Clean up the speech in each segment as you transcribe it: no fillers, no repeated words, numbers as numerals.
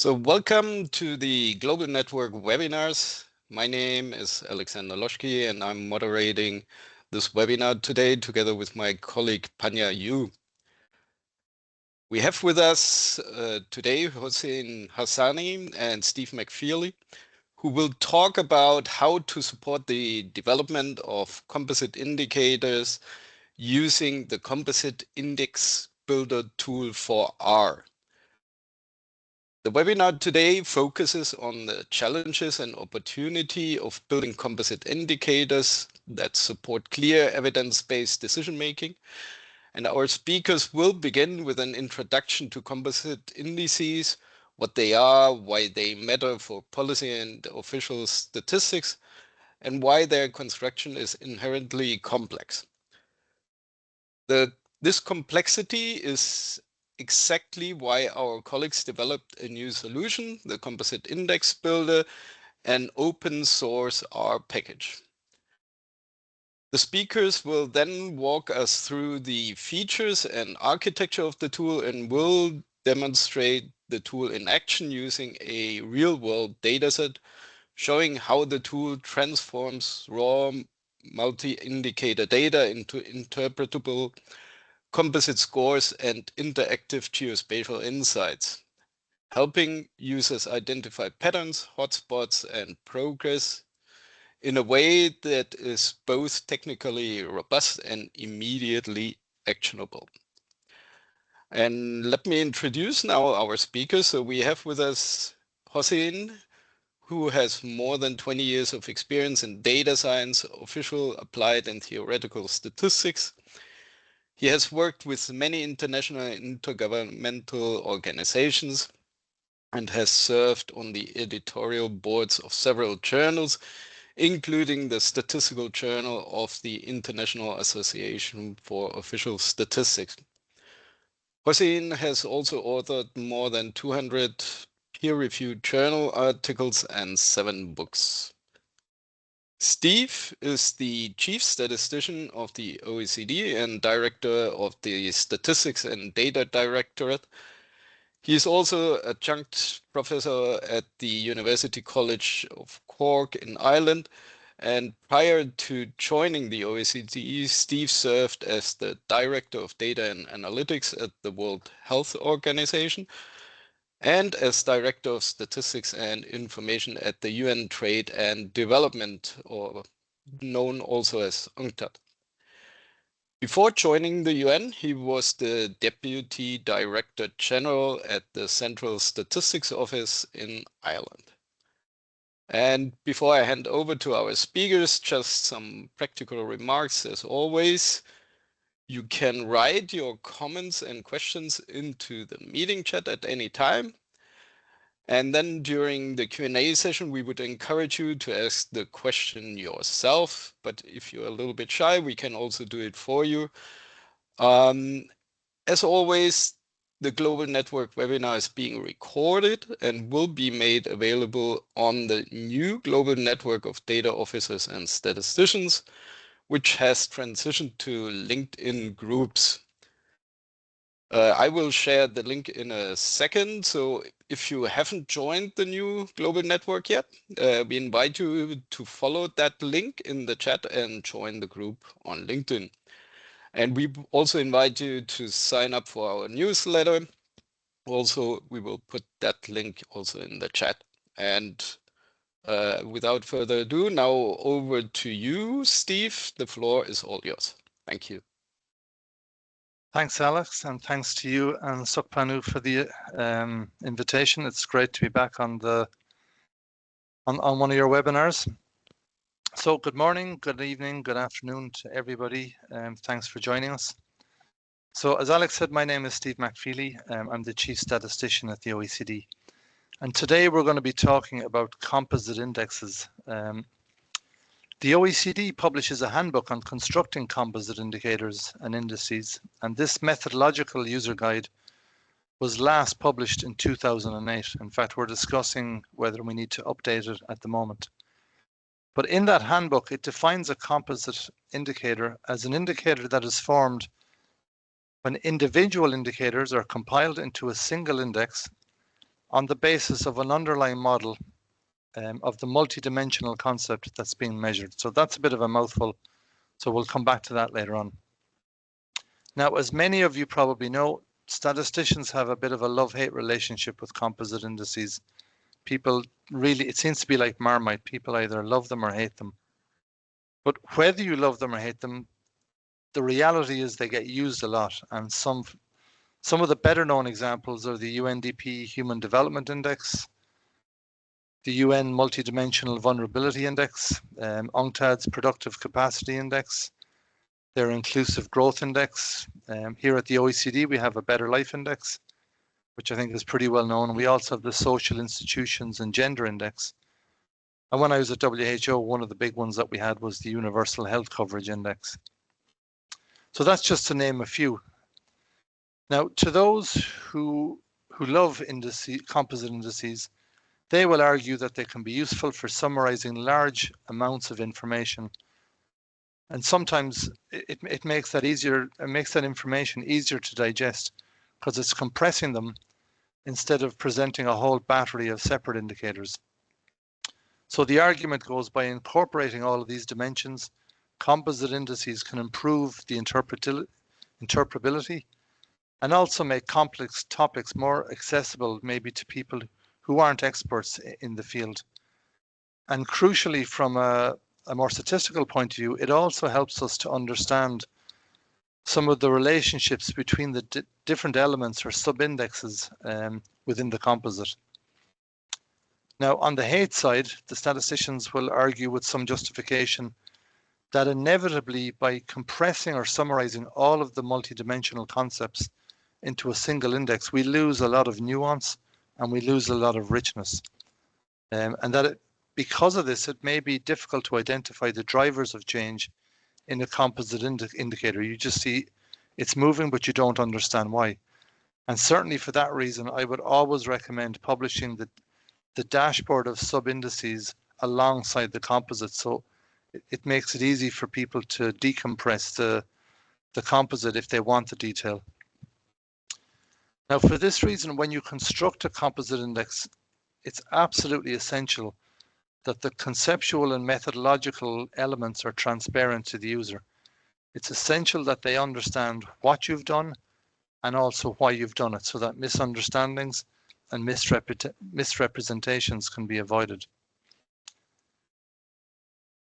So welcome to the Global Network webinars. My name is Alexander Loschke and I'm moderating this webinar today together with my colleague Panya Yu. We have with us today Hossein Hassani and Steve MacFeely, who will talk about how to support the development of composite indicators using the Composite Index Builder tool for R. The webinar today focuses on the challenges and opportunity of building composite indicators that support clear evidence-based decision-making. And our speakers will begin with an introduction to composite indices, what they are, why they matter for policy and official statistics, and why their construction is inherently complex. This complexity is exactly why our colleagues developed a new solution, the Composite Index Builder, an open source R package. The speakers will then walk us through the features and architecture of the tool and will demonstrate the tool in action using a real-world dataset, showing how the tool transforms raw multi-indicator data into interpretable composite scores and interactive geospatial insights, helping users identify patterns, hotspots, and progress in a way that is both technically robust and immediately actionable. And let me introduce now our speakers. So we have with us Hossein, who has more than 20 years of experience in data science, official, applied, and theoretical statistics. He has worked with many international and intergovernmental organizations and has served on the editorial boards of several journals, including the Statistical Journal of the International Association for Official Statistics. Hossein has also authored more than 200 peer-reviewed journal articles and 7 books. Steve is the chief statistician of the OECD and director of the Statistics and Data Directorate. He is also adjunct professor at the University College of Cork in Ireland. And prior to joining the OECD, Steve served as the director of data and analytics at the World Health Organization and as Director of Statistics and Information at the UN Trade and Development, or known also as UNCTAD. Before joining the UN, he was the Deputy Director General at the Central Statistics Office in Ireland. And before I hand over to our speakers, just some practical remarks as always. You can write your comments and questions into the meeting chat at any time. And then during the Q&A session, we would encourage you to ask the question yourself. But if you're a little bit shy, we can also do it for you. As always, the Global Network webinar is being recorded and will be made available on the new Global Network of Data Officers and Statisticians, which has transitioned to LinkedIn groups. I will share the link in a second. So if you haven't joined the new global network yet, we invite you to follow that link in the chat and join the group on LinkedIn. And we also invite you to sign up for our newsletter. Also, we will put that link also in the chat. And without further ado, now over to you, Steve. The floor is all yours. Thank you. Thanks, Alex, and thanks to you and Sukpanu for the invitation. It's great to be back on one of your webinars. So good morning, good evening, good afternoon to everybody. Thanks for joining us. So as Alex said, my name is Steve MacFeely. I'm the Chief Statistician at the OECD. And today we're going to be talking about composite indexes. The OECD publishes a handbook on constructing composite indicators and indices, and this methodological user guide was last published in 2008. In fact, we're discussing whether we need to update it at the moment. But in that handbook, it defines a composite indicator as an indicator that is formed when individual indicators are compiled into a single index on the basis of an underlying model of the multidimensional concept that's being measured. So that's a bit of a mouthful. So we'll come back to that later on. Now, as many of you probably know, statisticians have a bit of a love-hate relationship with composite indices. People really, it seems to be like Marmite. People either love them or hate them. But whether you love them or hate them, the reality is they get used a lot. And some of the better known examples are the UNDP Human Development Index, the UN Multidimensional Vulnerability Index, UNCTAD's Productive Capacity Index, their Inclusive Growth Index. Here at the OECD, we have a Better Life Index, which I think is pretty well known. We also have the Social Institutions and Gender Index. And when I was at WHO, one of the big ones that we had was the Universal Health Coverage Index. So that's just to name a few. Now, to those who love composite indices, they will argue that they can be useful for summarizing large amounts of information. And sometimes it makes that easier, it makes that information easier to digest because it's compressing them instead of presenting a whole battery of separate indicators. So the argument goes, by incorporating all of these dimensions, composite indices can improve the interpretability and also make complex topics more accessible maybe to people who aren't experts in the field. And crucially, from a more statistical point of view, it also helps us to understand some of the relationships between the different elements or sub-indexes within the composite. Now, on the hate side, the statisticians will argue with some justification that inevitably, by compressing or summarizing all of the multidimensional concepts into a single index, we lose a lot of nuance and we lose a lot of richness. And that because of this, it may be difficult to identify the drivers of change in a composite indicator. You just see it's moving, but you don't understand why. And certainly for that reason, I would always recommend publishing the dashboard of sub-indices alongside the composite. So it makes it easy for people to decompress the composite if they want the detail. Now, for this reason, when you construct a composite index, it's absolutely essential that the conceptual and methodological elements are transparent to the user. It's essential that they understand what you've done and also why you've done it, so that misunderstandings and misrepresentations can be avoided.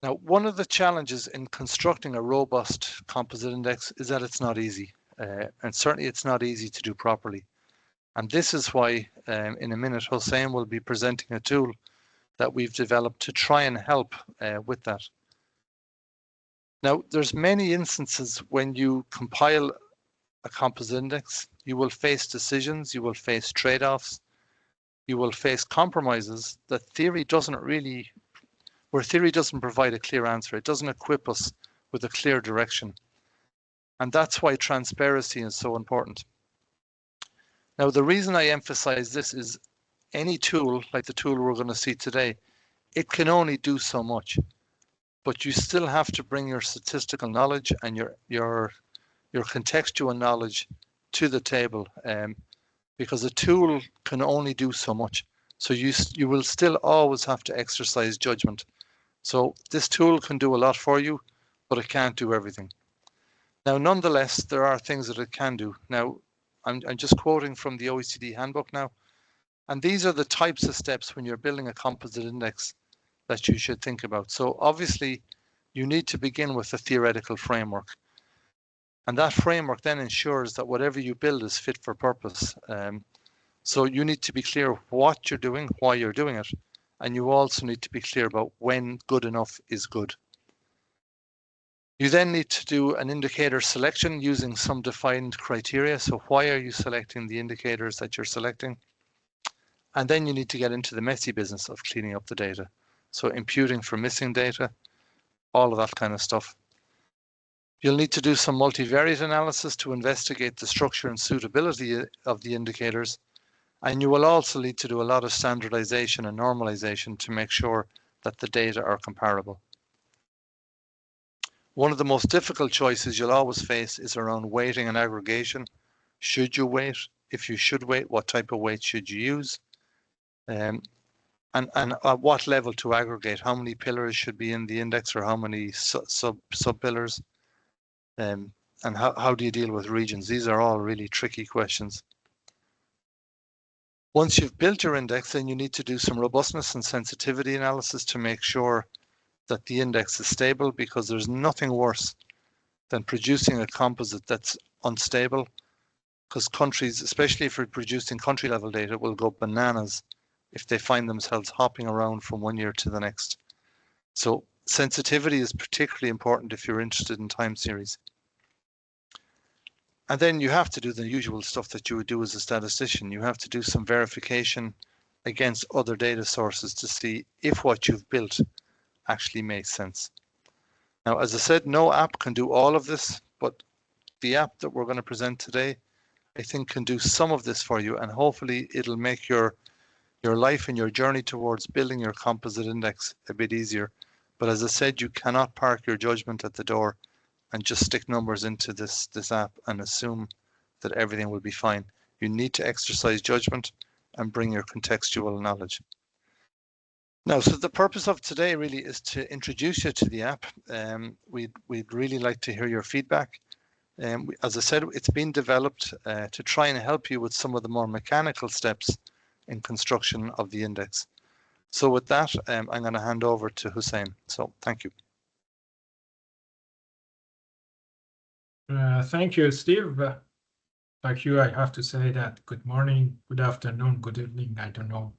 Now, one of the challenges in constructing a robust composite index is that it's not easy, and certainly it's not easy to do properly. And this is why, in a minute, Hossein will be presenting a tool that we've developed to try and help with that. Now, there's many instances when you compile a composite index, you will face decisions, you will face trade-offs, you will face compromises that theory doesn't provide a clear answer. It doesn't equip us with a clear direction. And that's why transparency is so important. Now, the reason I emphasize this is any tool, like the tool we're going to see today, it can only do so much, but you still have to bring your statistical knowledge and your contextual knowledge to the table, because a tool can only do so much. So you will still always have to exercise judgment. So this tool can do a lot for you, but it can't do everything. Now, nonetheless, there are things that it can do. Now, I'm just quoting from the OECD handbook now, and these are the types of steps when you're building a composite index that you should think about. So obviously, you need to begin with a theoretical framework. And that framework then ensures that whatever you build is fit for purpose. So you need to be clear what you're doing, why you're doing it. And you also need to be clear about when good enough is good. You then need to do an indicator selection using some defined criteria. So why are you selecting the indicators that you're selecting? And then you need to get into the messy business of cleaning up the data. So imputing for missing data, all of that kind of stuff. You'll need to do some multivariate analysis to investigate the structure and suitability of the indicators. And you will also need to do a lot of standardization and normalization to make sure that the data are comparable. One of the most difficult choices you'll always face is around weighting and aggregation. Should you weight? If you should weight, what type of weight should you use? and at what level to aggregate, how many pillars should be in the index or how many sub pillars, and how do you deal with regions? These are all really tricky questions. Once you've built your index, then you need to do some robustness and sensitivity analysis to make sure that the index is stable, because there's nothing worse than producing a composite that's unstable, because countries, especially if you're producing country level data, will go bananas if they find themselves hopping around from one year to the next. So sensitivity is particularly important if you're interested in time series. And then you have to do the usual stuff that you would do as a statistician. You have to do some verification against other data sources to see if what you've built actually makes sense. Now, as I said, no app can do all of this, but the app that we're going to present today, I think, can do some of this for you, and hopefully it'll make your life and your journey towards building your composite index a bit easier. But as I said, you cannot park your judgment at the door and just stick numbers into this app and assume that everything will be fine. You need to exercise judgment and bring your contextual knowledge. Now, so the purpose of today really is to introduce you to the app. We'd really like to hear your feedback. As I said, it's been developed to try and help you with some of the more mechanical steps in construction of the index. So with that, I'm going to hand over to Hossein. So thank you. Thank you, Steve. Like you, I have to say that good morning, good afternoon, good evening. I don't know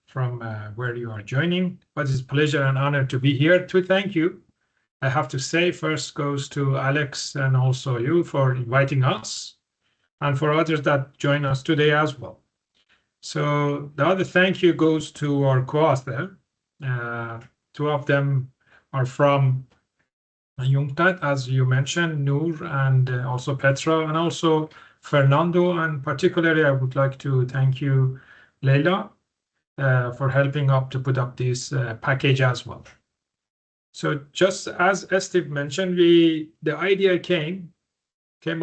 from where you are joining, but it's a pleasure and honor to be here to thank you. I have to say first goes to Alex and also you for inviting us, and for others that join us today as well. So the other thank you goes to our co-author. Two of them are from UNCTAD, as you mentioned, Noor and also Petra, and also Fernando. And particularly, I would like to thank you, Leila, for helping up to put up this package as well. So just as Steve mentioned, the idea came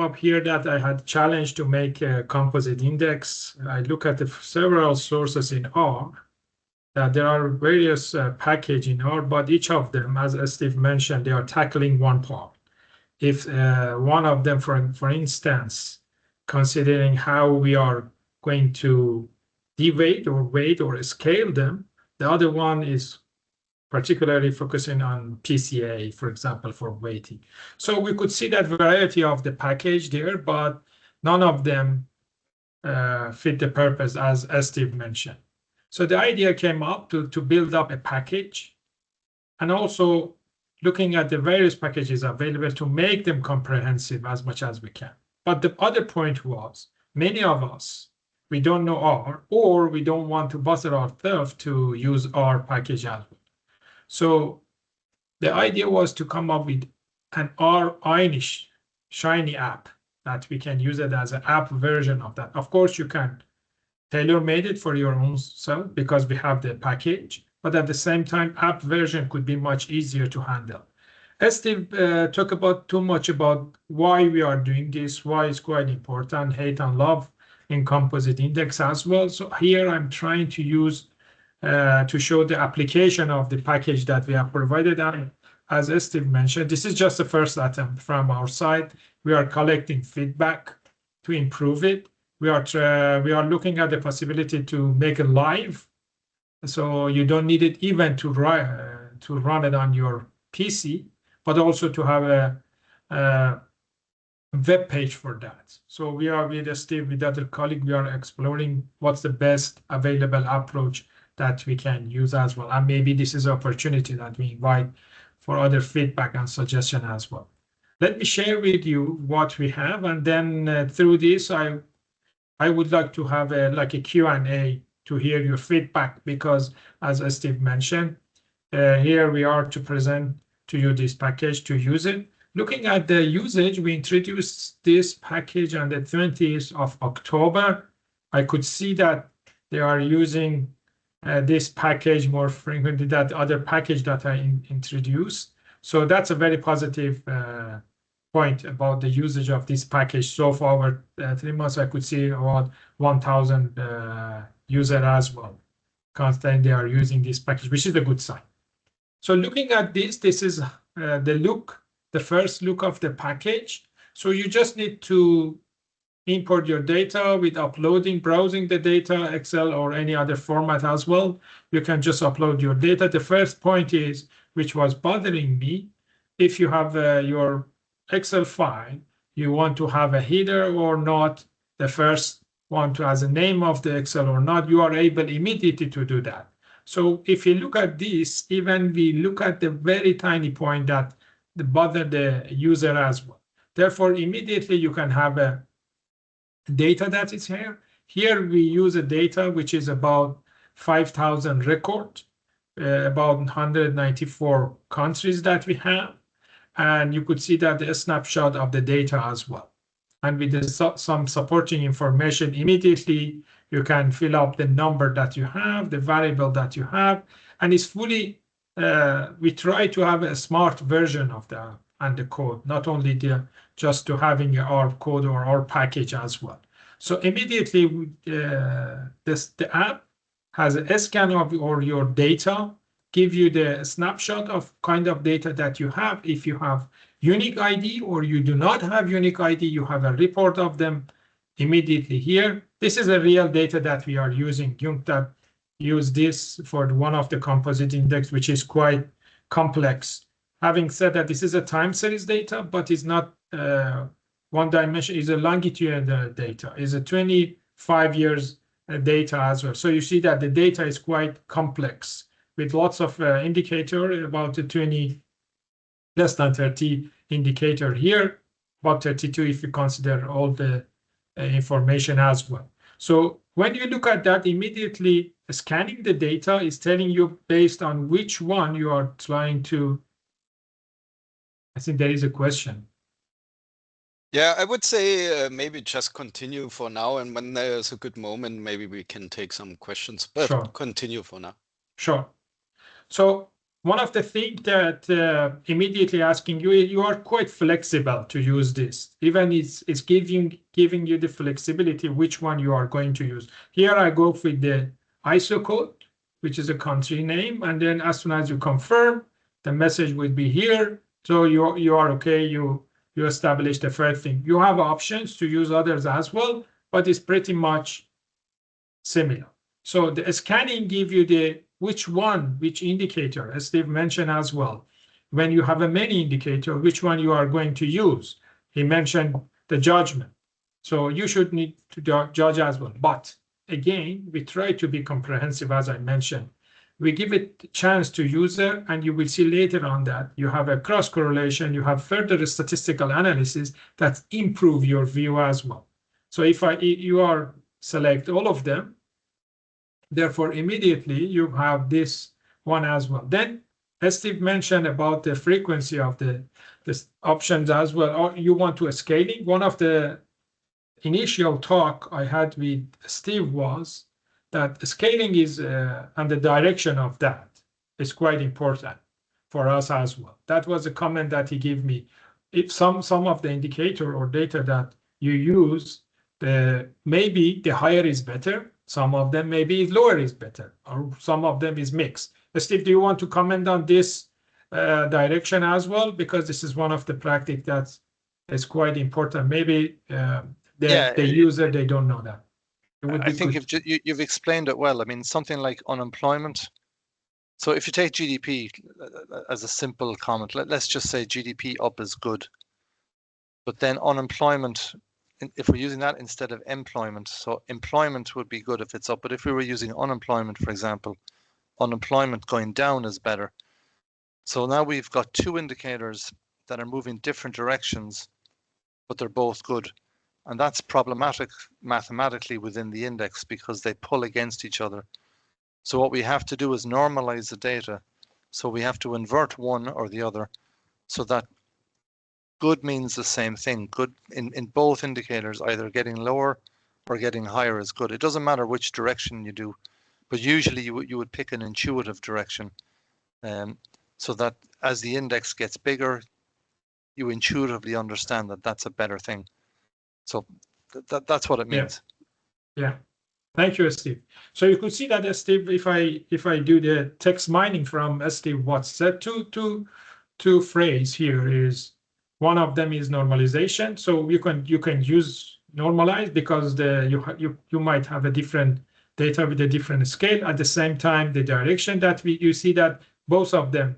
up here that I had challenged to make a composite index. I look at the several sources in R. There are various packages in R, but each of them, as Steve mentioned, they are tackling one part. If one of them, for instance, considering how we are going to de-weight or weight or scale them, the other one is particularly focusing on PCA, for example, for weighting. So we could see that variety of the package there, but none of them fit the purpose, as Steve mentioned. So the idea came up to build up a package, and also looking at the various packages available to make them comprehensive as much as we can. But the other point was, many of us, we don't know R, or we don't want to bother ourselves to use R package as well. So the idea was to come up with an R-ish shiny app that we can use it as an app version of that. Of course, you can tailor-made it for your own self because we have the package, but at the same time, app version could be much easier to handle. As Steve talked about too much about why we are doing this, why it's quite important, hate and love in composite index as well. So here I'm trying to use to show the application of the package that we have provided. And as Steve mentioned, this is just the first attempt from our side. We are collecting feedback to improve it. We are looking at the possibility to make it live, so you don't need it even to run it on your PC, but also to have a web page for that. So we are with Steve, with other colleague, we are exploring what's the best available approach that we can use as well. And maybe this is an opportunity that we invite for other feedback and suggestion as well. Let me share with you what we have, and then through this, I would like to have like a Q&A to hear your feedback, because as Steve mentioned, here we are to present to you this package to use it. Looking at the usage, we introduced this package on the 20th of October. I could see that they are using this package more frequently than the other package that I introduced. So that's a very positive point about the usage of this package. So for over 3 months, I could see about 1,000 user as well. constant they are using this package, which is a good sign. So looking at this, this is the first look of the package. So you just need to import your data with uploading, browsing the data, Excel or any other format as well. You can just upload your data. The first point is, which was bothering me, if you have your Excel file, you want to have a header or not, the first one to has a name of the Excel or not, you are able immediately to do that. So if you look at this, even we look at the very tiny point that bother the user as well. Therefore, immediately you can have a data that is here. Here we use a data which is about 5,000 records, about 194 countries that we have. And you could see that a snapshot of the data as well. And with some supporting information, immediately you can fill up the number that you have, the variable that you have, and it's fully, we try to have a smart version of the code, not only just to having our code or our package as well. So immediately the app has a scan of your data, give you the snapshot of kind of data that you have. If you have unique ID or you do not have unique ID, you have a report of them immediately here. This is a real data that we are using. UNCTAD use this for one of the composite index, which is quite complex. Having said that, this is a time series data, but it's not one dimension, is a longitudinal data, is a 25 years data as well. So you see that the data is quite complex with lots of indicator, about 20, less than 30 indicator here, about 32 if you consider all the information as well. So when you look at that, immediately scanning the data is telling you based on which one you are trying to. I think there is a question. Yeah, I would say maybe just continue for now, and when there's a good moment, maybe we can take some questions, but Sure. Continue for now. Sure. So one of the things that immediately asking you, you are quite flexible to use this. Even it's giving you the flexibility which one you are going to use. Here I go with the ISO code, which is a country name, and then as soon as you confirm, the message will be here. So you are okay. You establish the first thing. You have options to use others as well, but it's pretty much similar. So the scanning give you which indicator, as Steve mentioned as well. When you have a many indicator, which one you are going to use? He mentioned the judgment. So you should need to judge as well. But again, we try to be comprehensive, as I mentioned. We give it a chance to user, and you will see later on that you have a cross correlation, you have further statistical analysis that improve your view as well. So if you are select all of them, therefore immediately you have this one as well. Then, as Steve mentioned about the frequency of the options as well, or you want to scaling. One of the initial talk I had with Steve was that scaling is and the direction of that is quite important for us as well. That was a comment that he gave me. If some of the indicator or data that you use, maybe the higher is better. Some of them maybe lower is better, or some of them is mixed. Steve, do you want to comment on this direction as well? Because this is one of the practice that is quite important. Maybe the user, they don't know that. I think you've explained it well. I mean, something like unemployment. So if you take GDP as a simple comment, let's just say GDP up is good. But then unemployment, if we're using that instead of employment, so employment would be good if it's up. But if we were using unemployment, for example, unemployment going down is better. So now we've got two indicators that are moving different directions, but they're both good. And that's problematic mathematically within the index because they pull against each other. So what we have to do is normalize the data. So we have to invert one or the other so that good means the same thing. Good in both indicators, either getting lower or getting higher is good. It doesn't matter which direction you do, but usually you would pick an intuitive direction so that as the index gets bigger, you intuitively understand that that's a better thing. So that's what it means. Yeah. Thank you, Steve. So you could see that, Steve, if I do the text mining from Steve Watts, said two phrase here is, one of them is normalization. So you can use normalize because you might have a different data with a different scale. At the same time, the direction that you see that both of them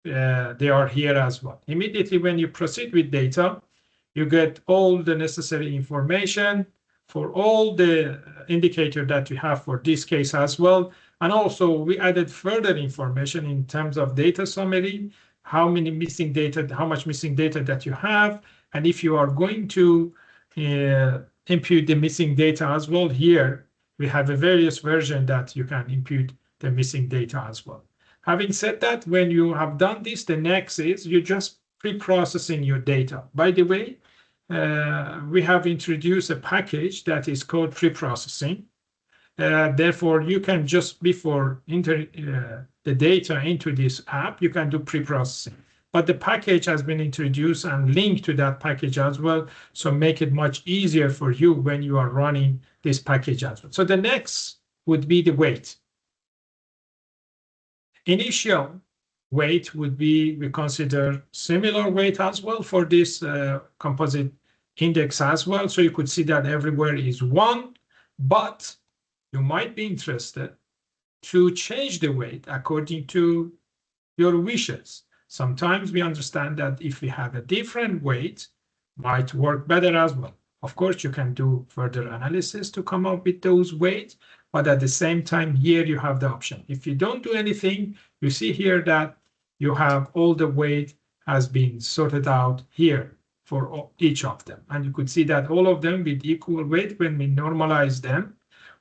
they are here as well. Immediately when you proceed with data, you get all the necessary information for all the indicator that you have for this case as well. And also we added further information in terms of data summary, how much missing data that you have. And if you are going to impute the missing data as well, here we have a various version that you can impute the missing data as well. Having said that, when you have done this, the next is you just pre-processing your data. By the way, we have introduced a package that is called pre-processing. Therefore, you can just before enter the data into this app, you can do pre-processing. But the package has been introduced and linked to that package as well, so make it much easier for you when you are running this package as well. So the next would be the weight. Initial weight would be, we consider similar weight as well for this composite index as well. So you could see that everywhere is 1, but you might be interested to change the weight according to your wishes. Sometimes we understand that if we have a different weight, might work better as well. Of course, you can do further analysis to come up with those weights, but at the same time, here you have the option. If you don't do anything, you see here that you have all the weight has been sorted out here for each of them. And you could see that all of them with equal weight, when we normalize them,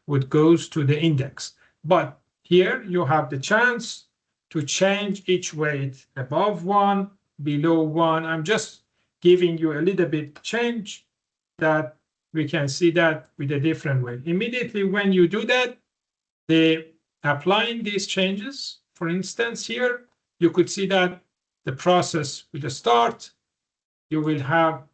would goes to the index. But here you have the chance to change each weight above 1, below 1. I'm just giving you a little bit change that we can see that with a different way. Immediately when you do that, applying these changes, for instance, here, you could see that the process will start. You will have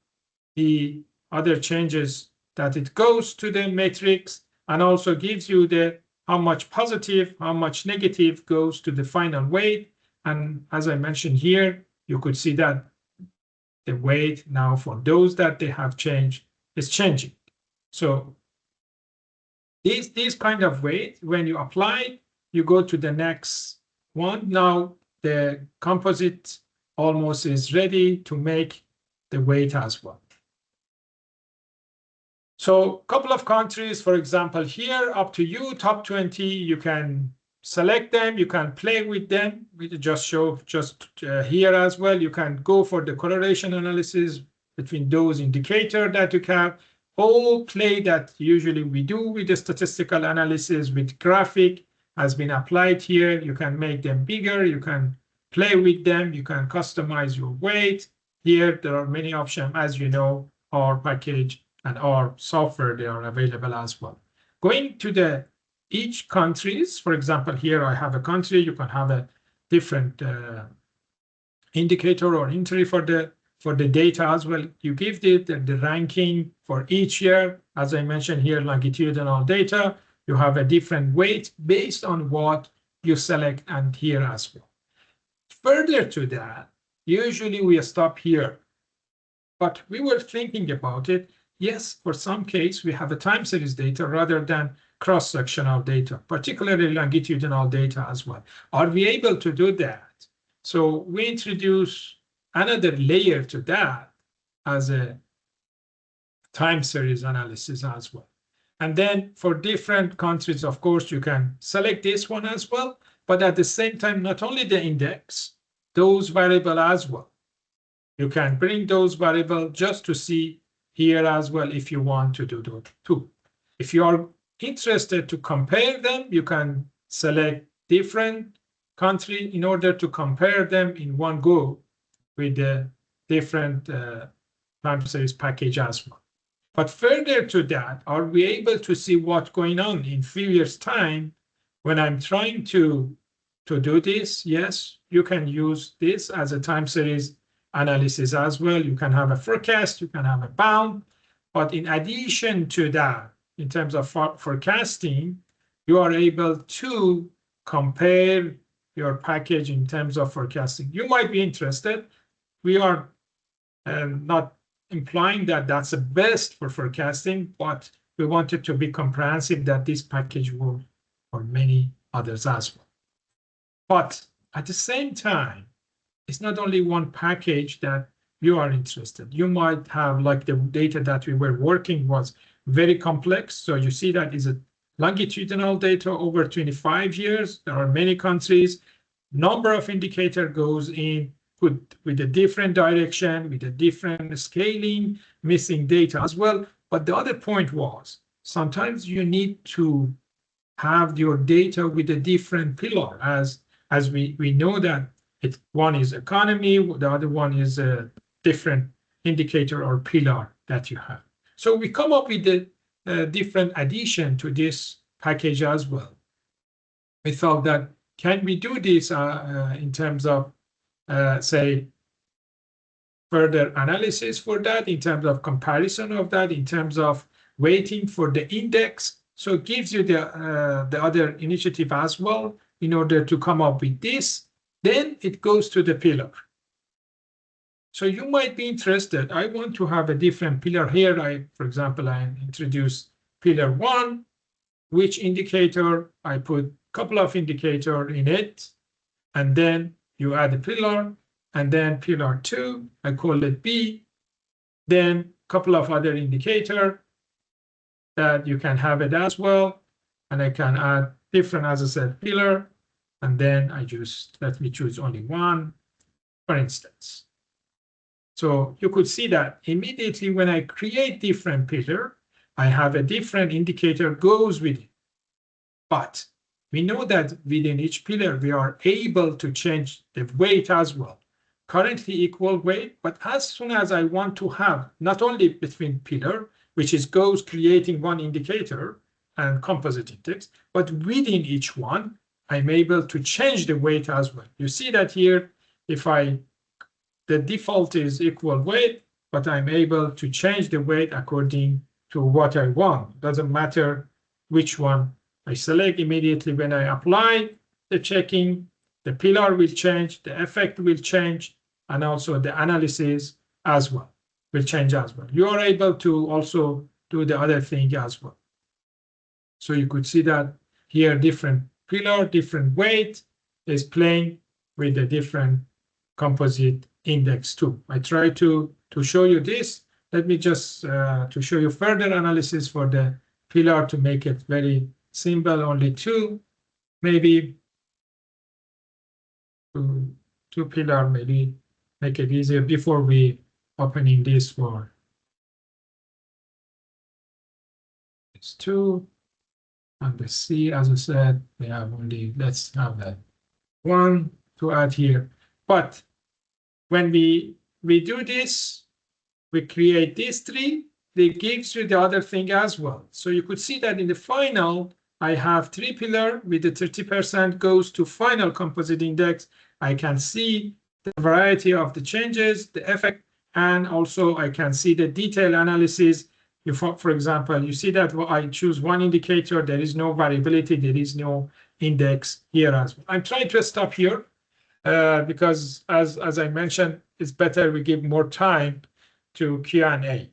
the other changes that it goes to the matrix and also gives you the how much positive, how much negative goes to the final weight. And as I mentioned here, you could see that the weight now for those that they have changed is changing. So this kind of weight, when you apply, you go to the next one. Now the composite almost is ready to make the weight as well. So a couple of countries, for example, here, up to you, top 20, you can select them, you can play with them. We just show here as well. You can go for the correlation analysis between those indicators that you have. All play that usually we do with the statistical analysis with graphic has been applied here. You can make them bigger, you can play with them, you can customize your weight. Here, there are many options, as you know, our package and our software, they are available as well. Going to each countries, for example, here I have a country, you can have a different indicator or entry for the data as well. You give the ranking for each year. As I mentioned here, longitudinal data, you have a different weight based on what you select and here as well. Further to that, usually we stop here, but we were thinking about it. Yes, for some case, we have a time series data rather than cross-sectional data, particularly longitudinal data as well. Are we able to do that? So we introduce another layer to that as a time series analysis as well. And then for different countries, of course, you can select this one as well, but at the same time, not only the index, those variable as well. You can bring those variable just to see here as well if you want to do that too. If you are interested to compare them, you can select different country in order to compare them in one go with the different time series package as well. But further to that, are we able to see what's going on in few years' time when I'm trying to do this? Yes, you can use this as a time series analysis as well. You can have a forecast, you can have a bound, but in addition to that, in terms of forecasting, you are able to compare your package in terms of forecasting. You might be interested. We are not implying that that's the best for forecasting, but we want it to be comprehensive that this package will for many others as well. But at the same time, it's not only one package that you are interested. You might have, like the data that we were working was very complex. So you see that is a longitudinal data over 25 years. There are many countries. Number of indicator goes in with a different direction, with a different scaling, missing data as well. But the other point was sometimes you need to have your data with a different pillar, as we know that one is economy, the other one is a different indicator or pillar that you have. So we come up with a different addition to this package as well. We thought that can we do this in terms of say further analysis for that, in terms of comparison of that, in terms of weighting for the index. So it gives you the other initiative as well in order to come up with this. Then it goes to the pillar. So you might be interested. I want to have a different pillar here. For example, I introduce pillar 1, which indicator I put a couple of indicators in it, and then you add a pillar, and then pillar 2, I call it B, then a couple of other indicators that you can have it as well, and I can add different, as I said, pillar, and then let me choose only one, for instance. So you could see that immediately when I create different pillar, I have a different indicator goes with it. But we know that within each pillar, we are able to change the weight as well. Currently equal weight, but as soon as I want to have not only between pillar, which is goes creating one indicator and composite index, but within each one, I'm able to change the weight as well. You see that here, the default is equal weight, but I'm able to change the weight according to what I want. Doesn't matter which one I select. Immediately when I apply the checking, the pillar will change, the effect will change, and also the analysis as well will change as well. You are able to also do the other thing as well. So you could see that here different pillar, different weight is playing with a different composite index too. I try to show you this. Let me just to show you further analysis for the pillar to make it very simple, only two, maybe two pillar, maybe make it easier before we opening this for it's 2 and the C, as I said, we have only, let's have that 1 to add here. But when we do this, we create these 3, it gives you the other thing as well. So you could see that in the final, I have 3 pillar with the 30% goes to final composite index. I can see the variety of the changes, the effect, and also I can see the detailed analysis. For example, you see that I choose one indicator, there is no variability, there is no index here as well. I'm trying to stop here because as I mentioned, it's better we give more time to Q&A.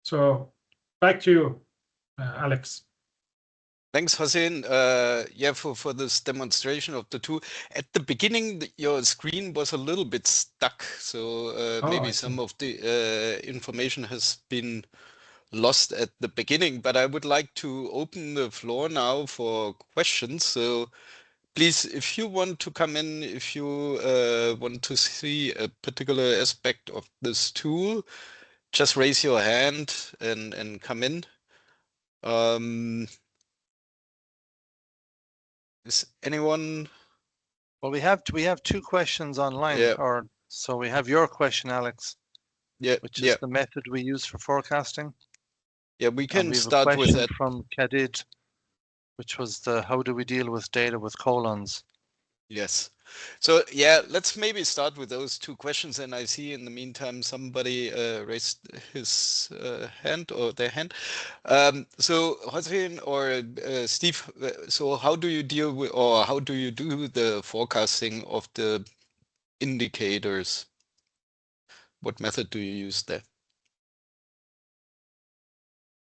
So back to you, Alex. Thanks, Hossein. Yeah, for this demonstration of the two. At the beginning, your screen was a little bit stuck, so maybe some of the information has been lost at the beginning. But I would like to open the floor now for questions. So please, if you want to come in, if you want to see a particular aspect of this tool, just raise your hand and come in. Is anyone? Well, we have 2 questions online, yeah. So we have your question, Alex. Yeah, which is the method we use for forecasting. Yeah, we can start with that from Kadid, which was how do we deal with data with colons? Yes. So yeah, let's maybe start with those two questions. And I see in the meantime somebody raised his hand or their hand. So Hossein or Steve, so how do you deal with, or how do you do the forecasting of the indicators? What method do you use there?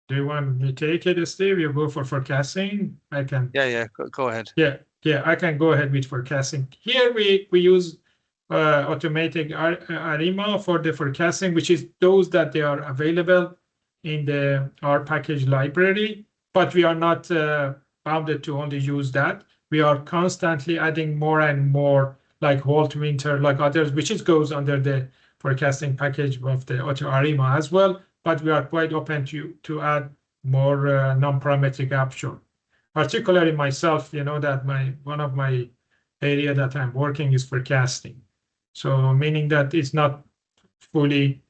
Do you want me to take it, Steve? You go for forecasting. I can. Yeah, go ahead. Yeah, I can go ahead with forecasting. Here we use automatic ARIMA for the forecasting, which is those that they are available in the R package library, but we are not bounded to only use that. We are constantly adding more and more, like Holt Winter, like others, which goes under the forecasting package of the auto ARIMA as well. But we are quite open to add more non-parametric aperture. Particularly myself, you know that one of my area that I'm working is forecasting. So meaning that it's not fully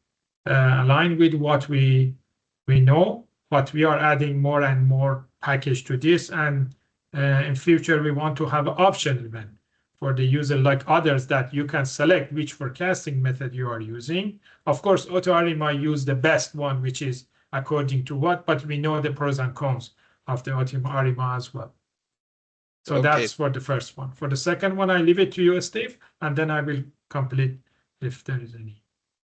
aligned with what we know, but we are adding more and more package to this. And in future, we want to have an option even for the user, like others, that you can select which forecasting method you are using. Of course, AutoArima use the best one, which is according to what, but we know the pros and cons of the AutoArima as well. So Okay. that's for the first one. For the second one, I leave it to you, Steve, and then I will complete if there is any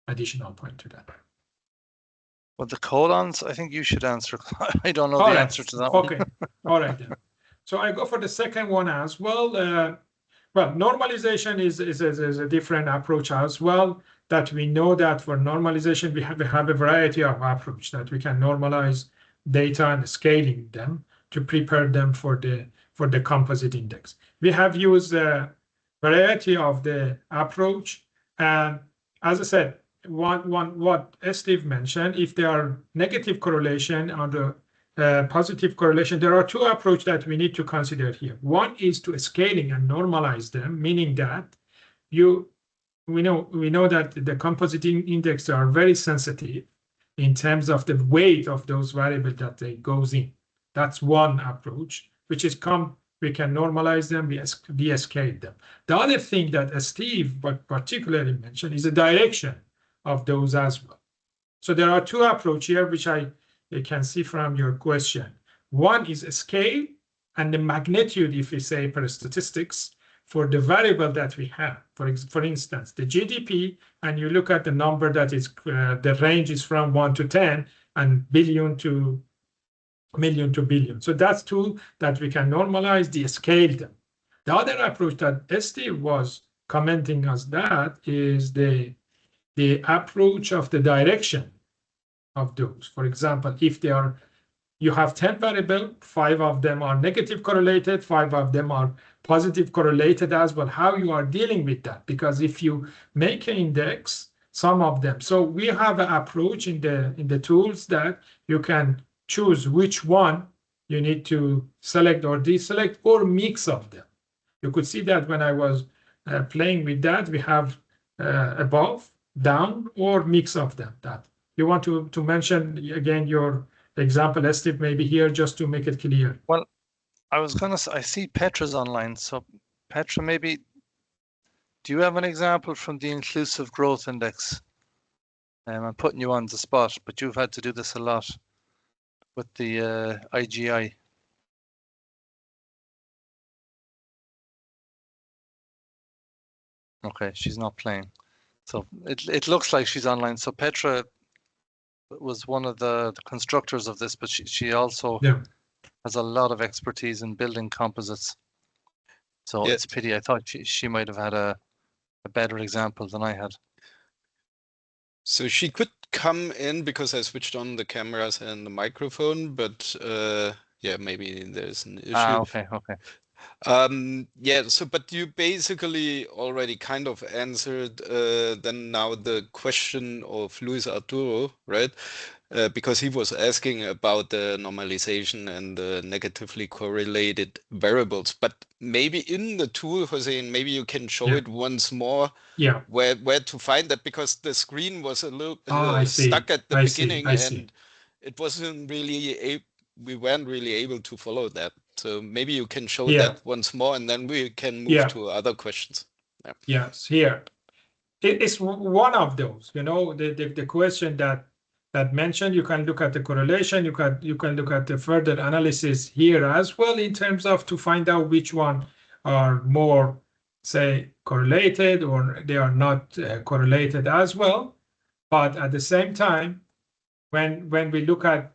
additional point to that. Well, the colons, I think you should answer. I don't know All the right. answer to that one. Okay. All right then. So I go for the second one as well. Well, normalization is a different approach as well. That we know that for normalization we have a variety of approach that we can normalize data and scaling them to prepare them for the composite index. We have used a variety of the approach, and as I said, what Steve mentioned, if there are negative correlation or the positive correlation, there are two approaches that we need to consider here. One is to scaling and normalize them, meaning that we know that the composite index are very sensitive in terms of the weight of those variables that they goes in. That's one approach, which is we can normalize them, we scale them. The other thing that Steve particularly mentioned is the direction of those as well. So there are two approaches here, which you can see from your question. One is a scale and the magnitude, if you say per statistics, for the variable that we have. For instance, the GDP, and you look at the number that is, the range is from 1 to 10 and billion to million to billion. So that's two that we can normalize, the scale them. The other approach that Steve was commenting as that is the approach of the direction of those. For example, if you have 10 variables, 5 of them are negative correlated, 5 of them are positive correlated as well. How you are dealing with that? Because if you make an index, some of them. So we have an approach in the tools that you can choose which one you need to select or deselect or mix of them. You could see that when I was playing with that, we have above, down, or mix of them. That you want to mention again your example, Steve, maybe here just to make it clear. Well, I see Petra's online. So Petra, maybe, do you have an example from the inclusive growth index? I'm putting you on the spot, but you've had to do this a lot with the IGI. Okay, she's not playing. So it looks like she's online. So Petra was one of the constructors of this, but she also has a lot of expertise in building composites. So it's a pity. I thought she might have had a better example than I had. So she could come in because I switched on the cameras and the microphone, but yeah, maybe there's an issue. Okay. Yeah, so but you basically already kind of answered then now the question of Luis Arturo, right? Because he was asking about the normalization and the negatively correlated variables. But maybe in the tool, Hossein, maybe you can show it once more. Yeah. Where to find that, because the screen was a little stuck at the beginning, and it wasn't really we weren't really able to follow that. So maybe you can show Yeah. that once more, and then we can move Yeah. to other questions. Yeah. Yes, here. It's one of those, you know, the question that mentioned. You can look at the correlation, you can look at the further analysis here as well, in terms of to find out which one are more, say, correlated, or they are not correlated as well. But at the same time, when we look at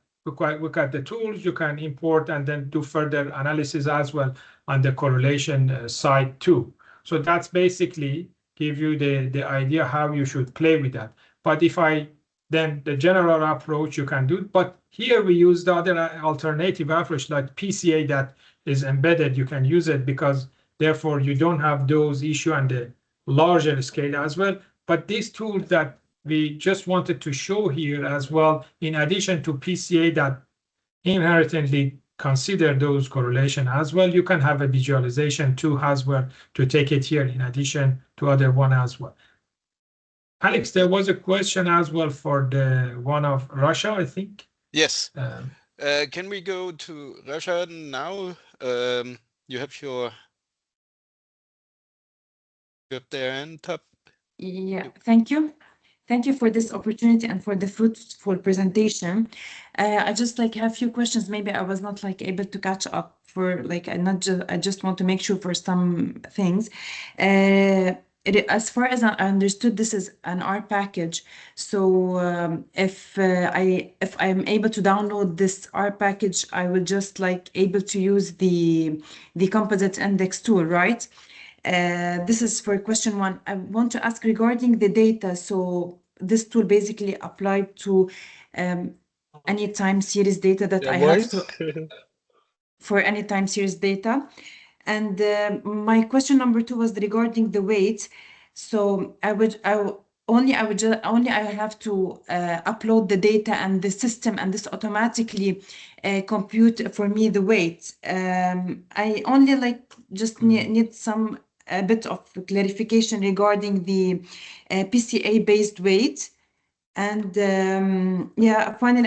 the tools, you can import and then do further analysis as well on the correlation side too. So that's basically give you the idea how you should play with that. But if then the general approach you can do, but here we use the other alternative approach like PCA that is embedded. You can use it because therefore you don't have those issue on the larger scale as well. But these tools that we just wanted to show here as well, in addition to PCA that inherently consider those correlation as well, you can have a visualization too as well to take it here in addition to other one as well. Alex, there was a question as well for the one of Russia, I think. Yes. Can we go to Russia now? You have their hand up. Yeah, thank you. Thank you for this opportunity and for the fruitful presentation. I just have a few questions. Maybe I was not able to catch up for I just want to make sure for some things. As far as I understood, this is an R package. So if I'm able to download this R package, I will just able to use the composite index tool, right? This is for question one. I want to ask regarding the data. So this tool basically applied to any time series data that I have to for any time series data. And my question number two was regarding the weight. So I have to upload the data and the system, and this automatically compute for me the weight. I only just need some a bit of clarification regarding the PCA based weight. And yeah, finally,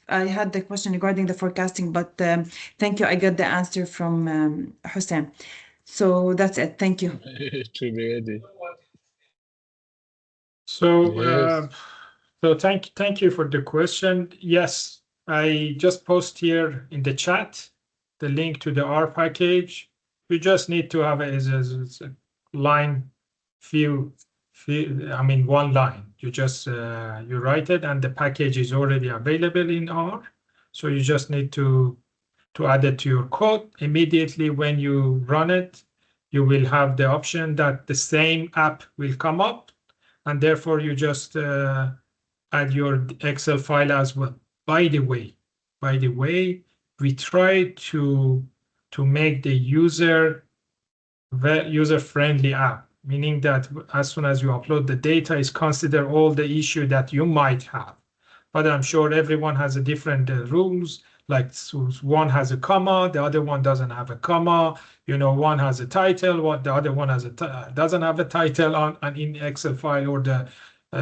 I had the question regarding the forecasting, but thank you. I got the answer from Hossein. So that's it. Thank you. So, Yes. so thank you for the question. Yes, I just post here in the chat the link to the R package. You just need to have a line, one line. You just you write it, and the package is already available in R. So you just need to add it to your code. Immediately when you run it, you will have the option that the same app will come up, and therefore you just add your Excel file as well. By the way, we try to make the user-friendly app, meaning that as soon as you upload the data, is consider all the issue that you might have. But I'm sure everyone has a different rules. Like one has a comma, the other one doesn't have a comma. You know, one has a title, the other one has doesn't have a title on in Excel file or the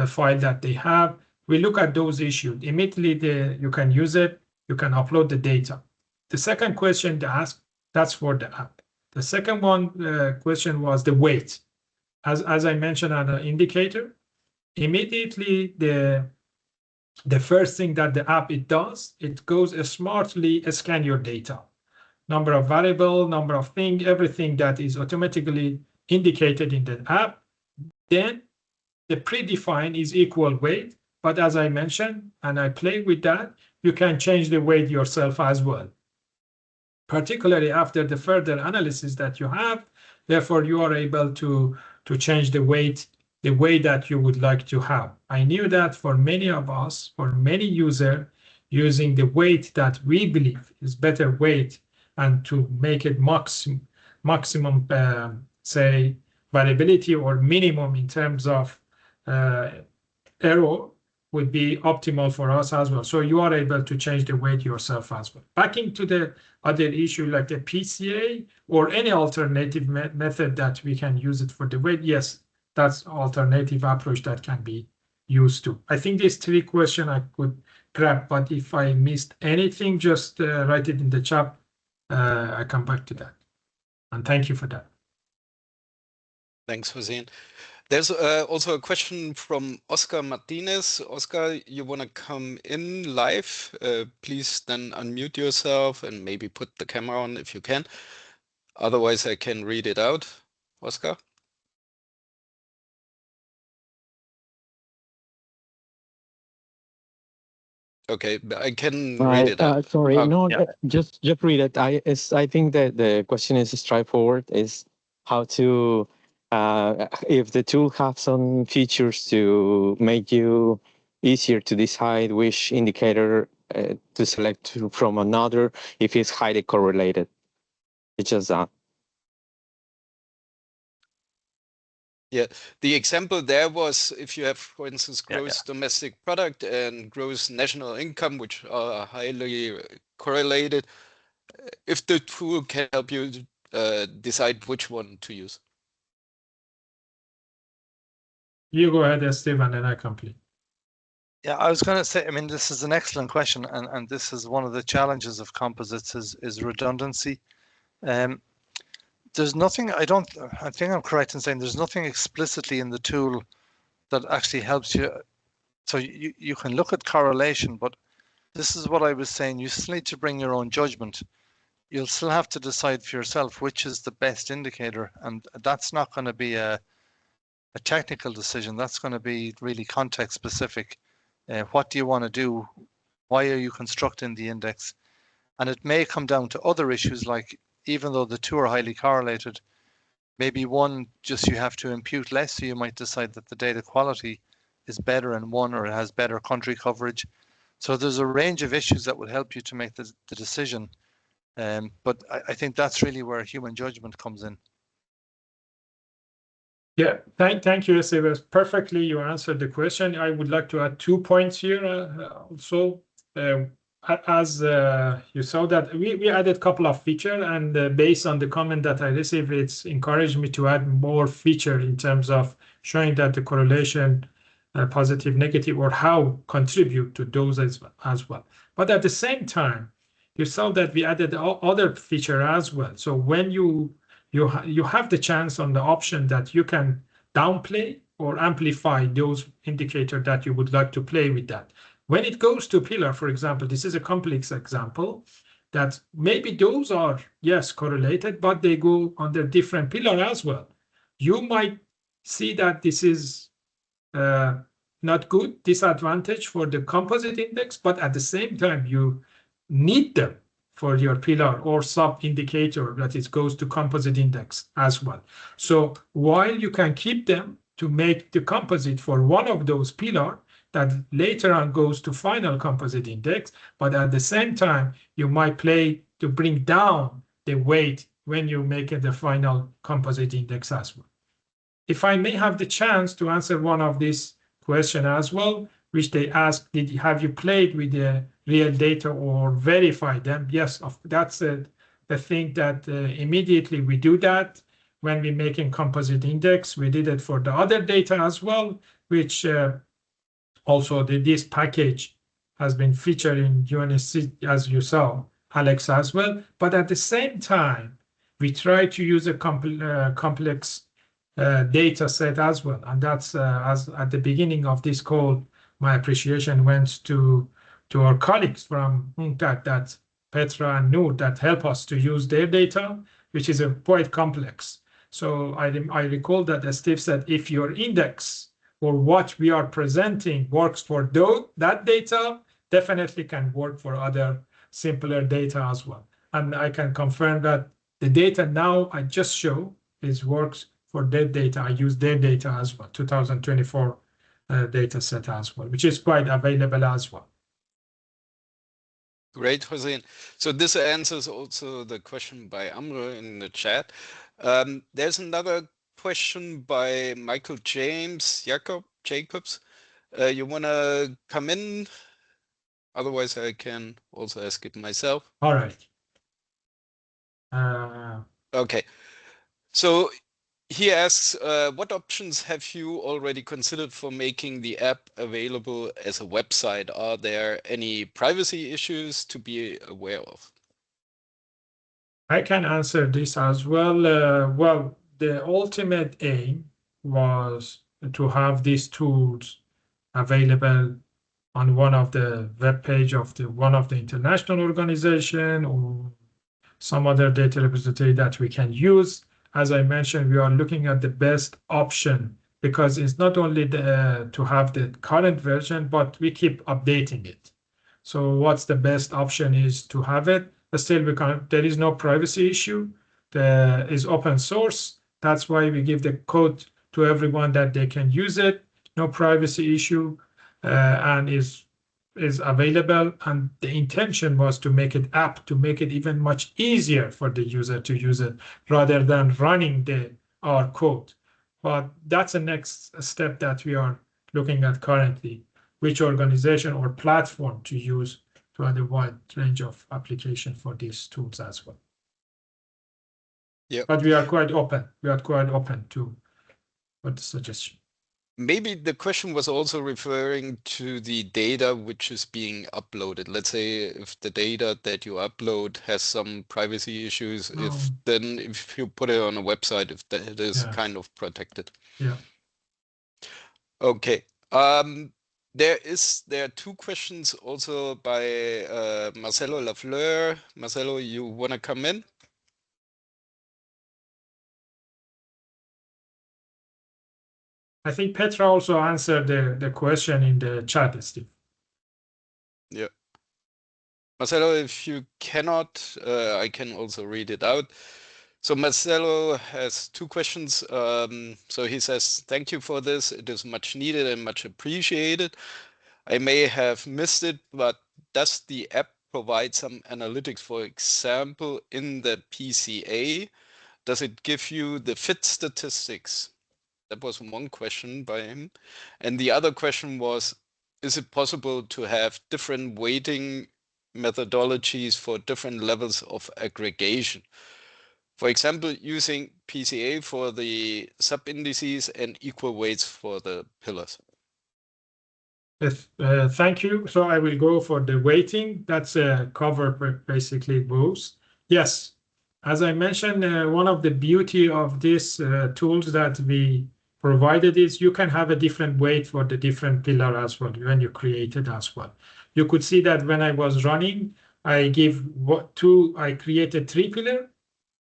file that they have. We look at those issues immediately. You can use it. You can upload the data. The second question to ask, that's for the app. The second question was the weight. As I mentioned on the indicator, immediately the first thing that the app does, it goes smartly scan your data. Number of variable, number of thing, everything that is automatically indicated in the app. Then the predefined is equal weight. But as I mentioned, and I play with that, you can change the weight yourself as well. Particularly after the further analysis that you have, therefore you are able to change the weight the way that you would like to have. I knew that for many of us, for many users, using the weight that we believe is better weight and to make it maximum say variability or minimum in terms of error would be optimal for us as well. So you are able to change the weight yourself as well. Back into the other issue like the PCA or any alternative method that we can use it for the weight, yes, that's alternative approach that can be used too. I think these three questions I could grab, but if I missed anything, just write it in the chat I come back to that. And thank you for that. Thanks, Hossein. There's also a question from Oscar Martinez. Oscar, you want to come in live? Please then unmute yourself and maybe put the camera on if you can. Otherwise, I can read it out. Oscar? Okay, I can read it out. Sorry, no, yeah. just read it. I think that the question is straightforward. Is how to if the tool has some features to make you easier to decide which indicator to select from another if it's highly correlated. It's just that. Yeah, the example there was if you have, for instance, gross Yeah. domestic product and gross national income, which are highly correlated, if the tool can help you decide which one to use. You go ahead, Steve, and then I complete. Yeah, I was going to say, I mean, this is an excellent question, and this is one of the challenges of composites is redundancy. There's nothing, I think I'm correct in saying there's nothing explicitly in the tool that actually helps you. So you can look at correlation, but this is what I was saying. You still need to bring your own judgment. You'll still have to decide for yourself which is the best indicator, and that's not going to be a technical decision. That's going to be really context specific. What do you want to do? Why are you constructing the index? And it may come down to other issues, like even though the two are highly correlated, maybe one just you have to impute less, so you might decide that the data quality is better in one, or it has better country coverage. So there's a range of issues that will help you to make the decision. But I think that's really where human judgment comes in. Yeah, thank you, Steve. Perfectly, you answered the question. I would like to add 2 points here also. As you saw that we added a couple of features, and based on the comment that I received, it's encouraged me to add more feature in terms of showing that the correlation, positive, negative, or how contribute to those as well. But at the same time, you saw that we added other feature as well. So when you have the chance on the option that you can downplay or amplify those indicators that you would like to play with that. When it goes to pillar, for example, this is a complex example that maybe those are, yes, correlated, but they go under different pillar as well. You might see that this is not good, disadvantage for the composite index, but at the same time, you need them for your pillar or sub-indicator that it goes to composite index as well. So while you can keep them to make the composite for one of those pillar that later on goes to final composite index, but at the same time, you might play to bring down the weight when you make it the final composite index as well. If I may have the chance to answer one of these questions as well, which they asked, have you played with the real data or verify them? Yes, that's the thing that immediately we do that when we're making composite index. We did it for the other data as well, which also this package has been featured in UNSC, as you saw, Alex, as well. But at the same time, we try to use a complex data set as well. And that's as at the beginning of this call, my appreciation went to our colleagues from UNCTAD, that Petra and Noor, that help us to use their data, which is quite complex. So I recall that Steve said, if your index or what we are presenting works for that data, definitely can work for other simpler data as well. And I can confirm that the data now I just show works for their data. I use their data as well, 2024 data set as well, which is quite available as well. Great, Hossein. So this answers also the question by Amr in the chat. There's another question by Michael Jacobs. You want to come in? Otherwise, I can also ask it myself. All right. Okay. So he asks, what options have you already considered for making the app available as a website? Are there any privacy issues to be aware of? I can answer this as well. Well, the ultimate aim was to have these tools available on one of the web page of one of the international organization or some other data repository that we can use. As I mentioned, we are looking at the best option because it's not only to have the current version, but we keep updating it. So what's the best option is to have it. Still, there is no privacy issue. There is open source. That's why we give the code to everyone that they can use it. No privacy issue, and is available. And the intention was to make it app, to make it even much easier for the user to use it rather than running our code. But that's the next step that we are looking at currently, which organization or platform to use to have a wide range of application for these tools as well. Yeah. But we are quite open. We are quite open to what the suggestion. Maybe the question was also referring to the data which is being uploaded. Let's say if the data that you upload has some privacy issues, if you put it on a website, if that is kind of protected. Yeah. Okay. There are two questions also by Marcelo Lafleur. Marcelo, you want to come in? I think Petra also answered the question in the chat, Steve. Yeah. Marcelo, if you cannot, I can also read it out. So Marcelo has two questions. So he says, thank you for this. It is much needed and much appreciated. I may have missed it, but does the app provide some analytics? For example, in the PCA, does it give you the fit statistics? That was one question by him. And the other question was, is it possible to have different weighting methodologies for different levels of aggregation? For example, using PCA for the sub-indices and equal weights for the pillars. Yes, thank you. So I will go for the weighting. That's cover basically both. Yes, as I mentioned, one of the beauty of these tools that we provided is you can have a different weight for the different pillar as well when you create it as well. You could see that when I was running, I created 3 pillar.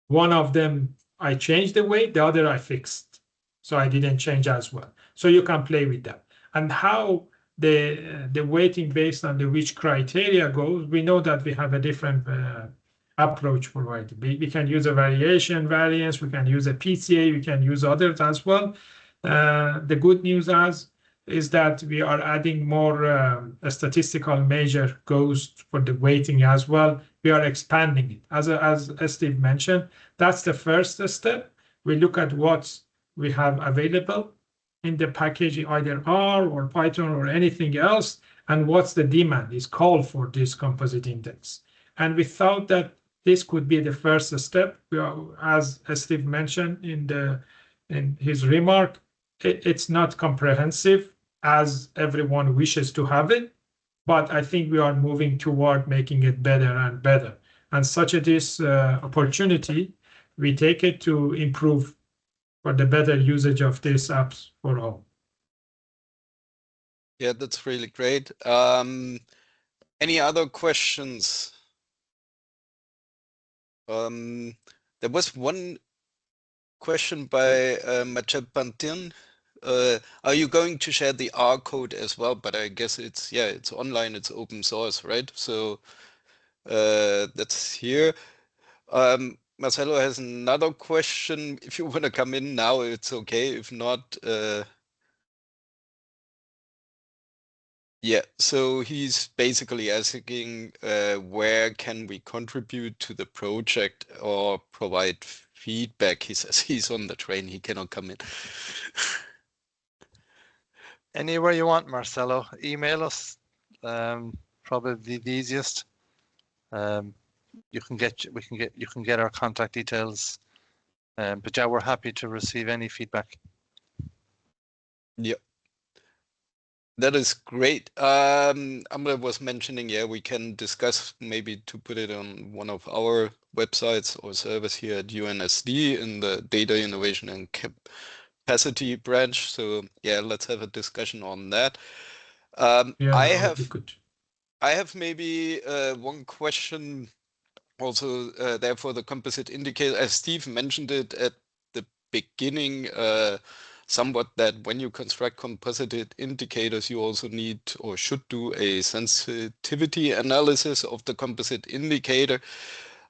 One of them I changed the weight, the other I fixed. So I didn't change as well. So you can play with that. And how the weighting based on which criteria goes, we know that we have a different approach for it. We can use a variance, we can use a PCA, we can use others as well. The good news is that we are adding more a statistical measure goes for the weighting as well. We are expanding it. As Steve mentioned, that's the first step. We look at what we have available in the package, either R or Python or anything else, and what's the demand is called for this composite index. And we thought that this could be the first step. As Steve mentioned in his remark, it's not comprehensive as everyone wishes to have it, but I think we are moving toward making it better and better. And such this opportunity, we take it to improve for the better usage of these apps for all. Yeah, that's really great. Any other questions? There was one question by Machet Pantin. Are you going to share the R code as well? But I guess it's online, it's open source, right? So that's here. Marcelo has another question. If you want to come in now, it's okay. If not, yeah, so he's basically asking where can we contribute to the project or provide feedback. He says he's on the train, he cannot come in. Anywhere you want, Marcelo. Email us. Probably the easiest. You can get our contact details. But yeah, we're happy to receive any feedback. Yeah. That is great. Amre was mentioning, yeah, we can discuss maybe to put it on one of our websites or servers here at UNSD in the Data Innovation and Capacity branch. So yeah, let's have a discussion on that. Yeah, that would be good. I have maybe one question also there for the composite indicator, as Steve mentioned it at the beginning, somewhat, that when you construct composite indicators, you also need or should do a sensitivity analysis of the composite indicator.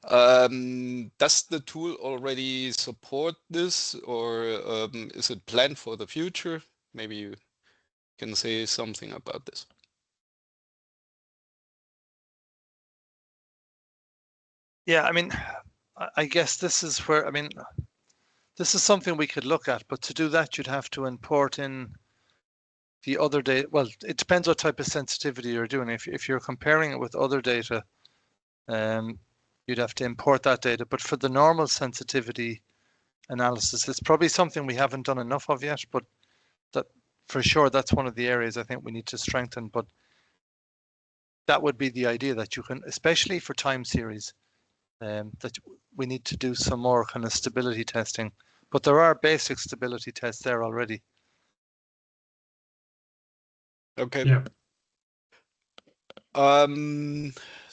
Does the tool already support this, or is it planned for the future? Maybe you can say something about this. Yeah, I mean, I guess this is where, I mean, this is something we could look at, but to do that, you'd have to import in the other data. Well, it depends what type of sensitivity you're doing. If you're comparing it with other data, you'd have to import that data. But for the normal sensitivity analysis, it's probably something we haven't done enough of yet, but that for sure, that's one of the areas I think we need to strengthen. But that would be the idea, that you can, especially for time series, that we need to do some more kind of stability testing. But there are basic stability tests there already. Okay. Yeah.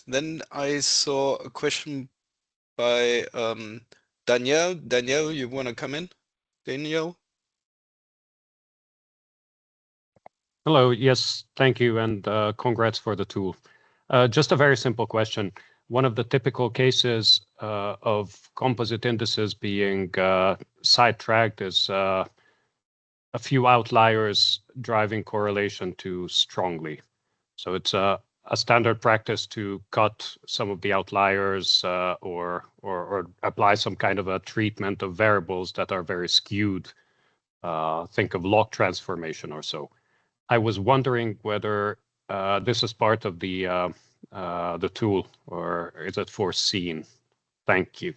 Then I saw a question by Danielle. Danielle, you want to come in? Danielle? Hello, yes, thank you, and congrats for the tool. Just a very simple question. One of the typical cases of composite indices being sidetracked is a few outliers driving correlation too strongly. So it's a standard practice to cut some of the outliers or apply some kind of a treatment of variables that are very skewed. Think of log transformation or so. I was wondering whether this is part of the tool, or is it foreseen? Thank you.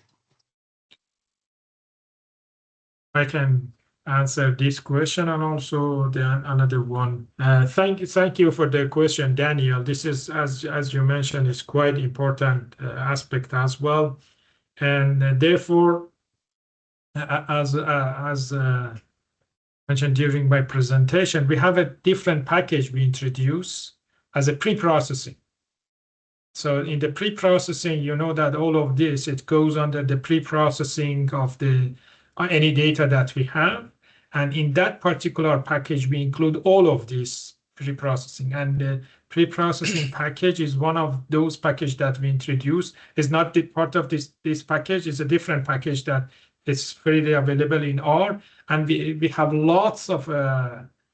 I can answer this question and also another one. Thank you for the question, Daniel. This is, as you mentioned, is quite important aspect as well, and therefore, as mentioned during my presentation, we have a different package we introduce as a pre-processing. So in the pre-processing, you know that all of this, it goes under the pre-processing of the any data that we have. And in that particular package, we include all of this pre-processing. And the pre-processing package is one of those packages that we introduce. It's not the part of this package. It's a different package that is freely available in R. And we have lots of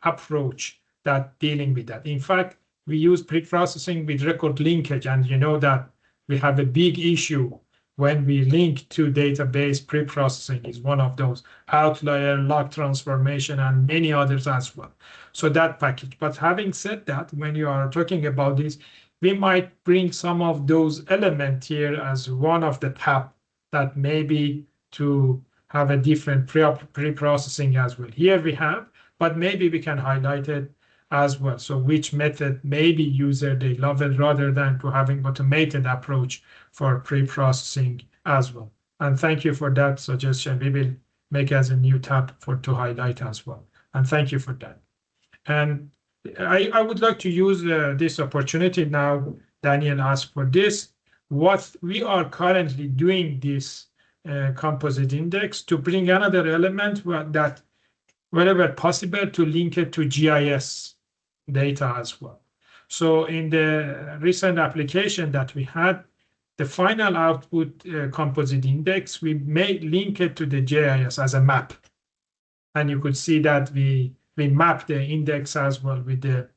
approach that dealing with that. In fact, we use pre-processing with record linkage, and you know that we have a big issue when we link to database. Pre-processing is one of those: outlier, log transformation, and many others as well. So that package. But having said that, when you are talking about this, we might bring some of those elements here as one of the tab that maybe to have a different pre-processing as well. Here we have, but maybe we can highlight it as well. So which method maybe user they love it, rather than to having automated approach for pre-processing as well. And thank you for that suggestion. We will make as a new tab to highlight as well. And thank you for that. And I would like to use this opportunity now. Daniel asked for this. What we are currently doing this composite index to bring another element that wherever possible to link it to GIS data as well. So in the recent application that we had, the final output composite index, we may link it to the GIS as a map. And you could see that we map the index as well with the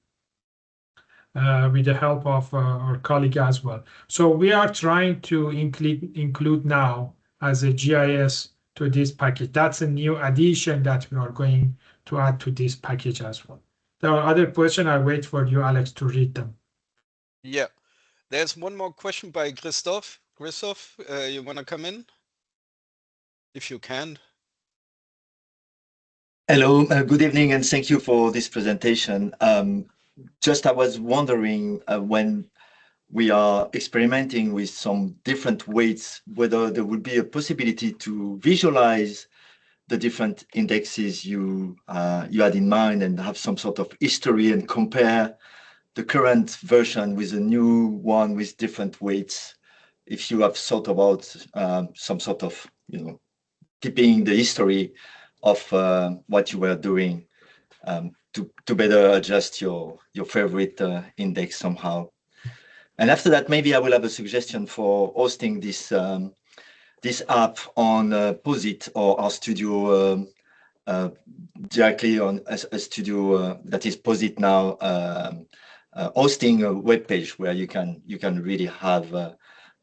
help of our colleague as well. So we are trying to include now as a GIS to this package. That's a new addition that we are going to add to this package as well. There are other questions. I wait for you, Alex, to read them. Yeah, there's one more question by Christoph. Christoph, you want to come in? If you can. Hello, good evening, and thank you for this presentation. just I was wondering when we are experimenting with some different weights, whether there would be a possibility to visualize the different indexes you had in mind and have some sort of history and compare the current version with a new one with different weights. If you have thought about some sort of, keeping the history of what you were doing to better adjust your favorite index somehow. And after that, maybe I will have a suggestion for hosting this this app on Posit or our studio directly on a studio that is Posit now, hosting a web page where you can really have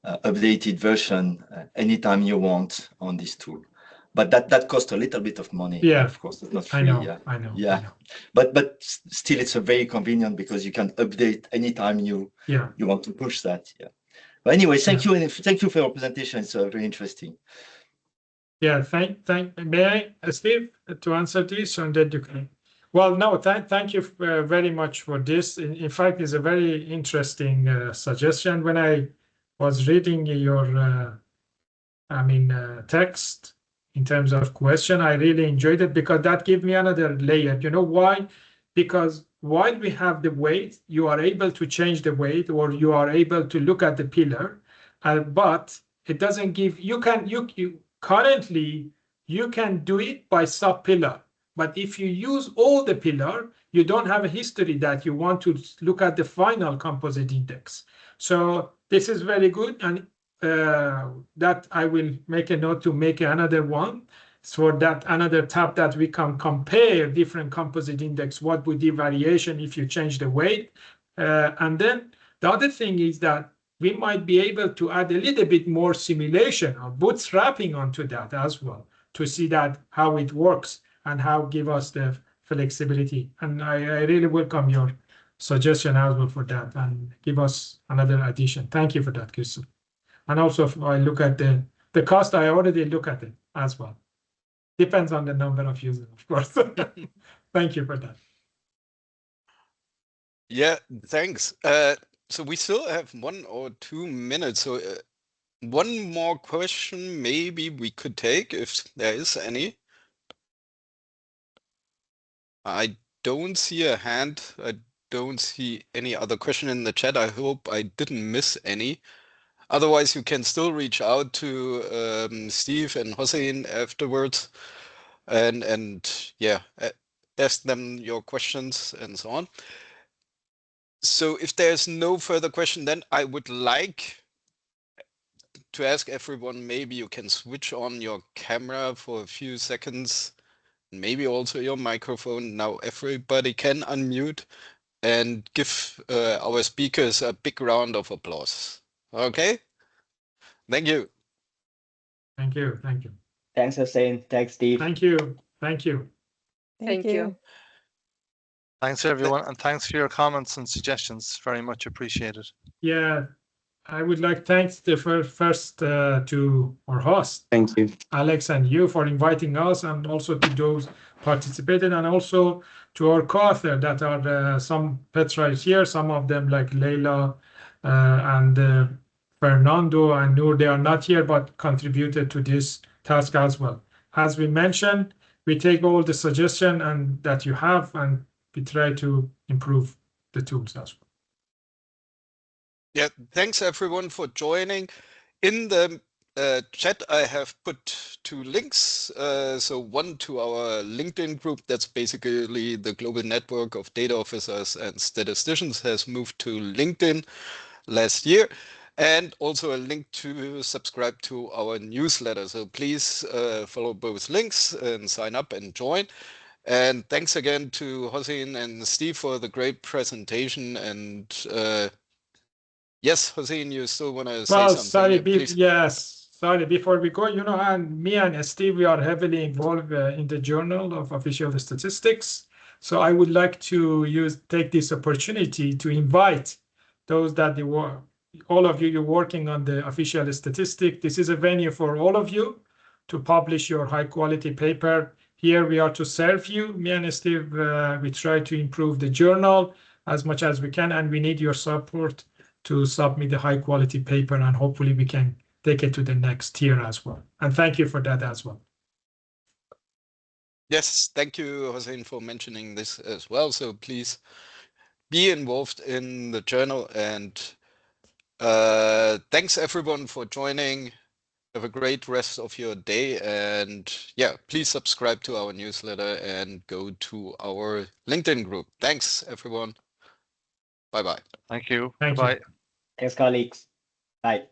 updated version anytime you want on this tool. But that costs a little bit of money. Yeah, of course, it's not free. I know. Yeah, I know. yeah. I know. But still, it's a very convenient because you can update anytime you want to push that. Yeah. But anyway, thank you, and thank you for your presentation. It's very interesting. Yeah, may I, Steve, to answer this, and then you can. Well, no, thank you very much for this. In fact, it's a very interesting suggestion. When I was reading your, text in terms of question, I really enjoyed it because that gave me another layer. You know why? Because while we have the weight, you are able to change the weight, or you are able to look at the pillar, but it doesn't give. You currently you can do it by sub pillar, but if you use all the pillar, you don't have a history that you want to look at the final composite index. So this is very good, and that I will make a note to make another one, so that another tab that we can compare different composite index, what would be variation if you change the weight. And then the other thing is that we might be able to add a little bit more simulation or bootstrapping onto that as well, to see that how it works and how give us the flexibility. And I really welcome your suggestion as well for that, and give us another addition. Thank you for that, Crystal. And also, if I look at the cost, I already look at it as well. Depends on the number of users, of course. Thank you for that. Yeah, thanks. So we still have 1 or 2 minutes. So one more question maybe we could take, if there is any. I don't see a hand. I don't see any other question in the chat. I hope I didn't miss any. Otherwise, you can still reach out to Steve and Hossein afterwards, and yeah, ask them your questions and so on. So if there's no further question, then I would like to ask everyone, maybe you can switch on your camera for a few seconds, maybe also your microphone. Now everybody can unmute, and give our speakers a big round of applause. Okay? Thank you. Thank you. Thank you. Thanks, Hossein. Thanks, Steve. Thank you. Thank you. Thank you. Thanks, everyone, and thanks for your comments and suggestions. Very much appreciated. Yeah, I would like thanks the first to our host. Thank you, Alex, and you for inviting us, and also to those participated, and also to our co-author that are some Petra is here, some of them like Leila and Fernando and Noor, they are not here but contributed to this task as well. As we mentioned, we take all the suggestion and that you have, and we try to improve the tools as well. Yeah, thanks everyone for joining. In the chat, I have put 2 links. So one to our LinkedIn group, that's basically the global network of data officers and statisticians, has moved to LinkedIn last year. And also a link to subscribe to our newsletter. So please follow both links and sign up and join. And thanks again to Hossein and Steve for the great presentation. And yes, Hossein, you still want to say something? Sorry, yes. Sorry, before we go, and me and Steve, we are heavily involved in the Journal of Official Statistics. So I would like to take this opportunity to invite those that all of you, you're working on the official statistic. This is a venue for all of you to publish your high quality paper. Here we are to serve you. Me and Steve, we try to improve the journal. as much as we can, and we need your support to submit a high quality paper, and hopefully we can take it to the next tier as well. And thank you for that as well. Yes, thank you, Hossein, for mentioning this as well. So please be involved in the journal, and thanks everyone for joining. Have a great rest of your day, and yeah, please subscribe to our newsletter and go to our LinkedIn group. Thanks everyone. Bye bye. Thank you. Thank you. Bye. Thanks, colleagues. Bye.